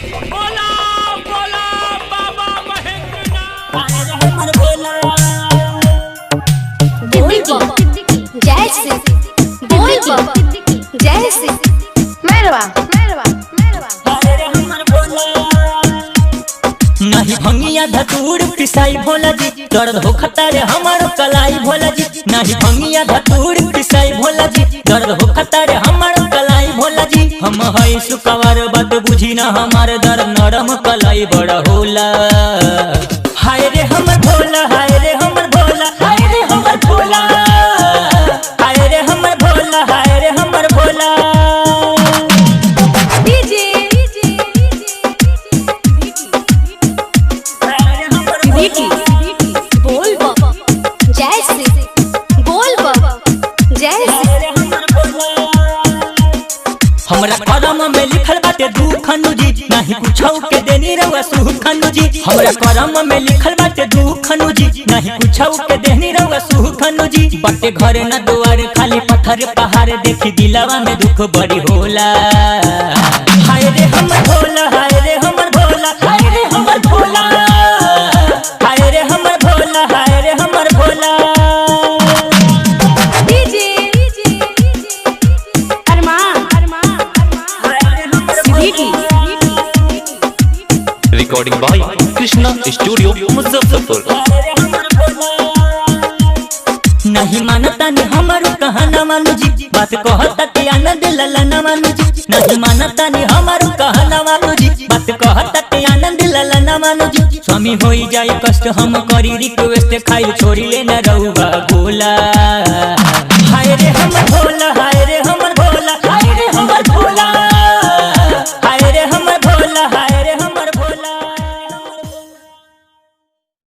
बोला बोला बाबा महेंद्रनाथ। जय श्री जय श्री मेरवा मेरवा नहीं भंगिया धतूर पिसाई भोला जी, दर्द हो खतारे हमारो कलाई भोला जी। नहीं भंगिया धतूर पिसाई भोला जी, दर्द हो खतारे हमारो कलाई भोला जी। हम है सुकवार बात बुझी ना हमार दर्द नरम कलाई बड़ा होला। हाय रे हमर भोला, हाय रे हमर भोला, हाय रे हमर भोला, हाय रे हमर भोला, हाय रे हमर भोला। बोल बाबा जय श्री बोल बाबा जय श्री। हमरा करम में लिखल बाटे दुख अनुजी, नहीं कुछौ के देनी रहुआ सुख अनुजी। हमरा करम में लिखल बाटे दुख अनुजी, नहीं कुछौ के देनी रहुआ सुख अनुजी। बाटे घर न दुआर खाली पत्थर पहाड़, देखी दिलवा में दुख बड़ी होला। हाय रे हमर भोला, हाय रे हमर भोला, हाय रे हमर भोला, हाय रे हमर भोला, हाय रे हमर Bhola. Recording by Krishna Studio, Muzaffarpur. नहीं मानता नहीं हमारो कहना मानू जी, बात कहता के आनंद ललना मानू जी। नहीं मानता नहीं हमारो कहना मानू जी, बात कहता के आनंद ललना मानू जी। स्वामी होई जाए कष्ट हम करी रिक्वेस्ट, खाई छोड़ी लेना रहुआ गोला। हाय रे हमर भोला, हाय रे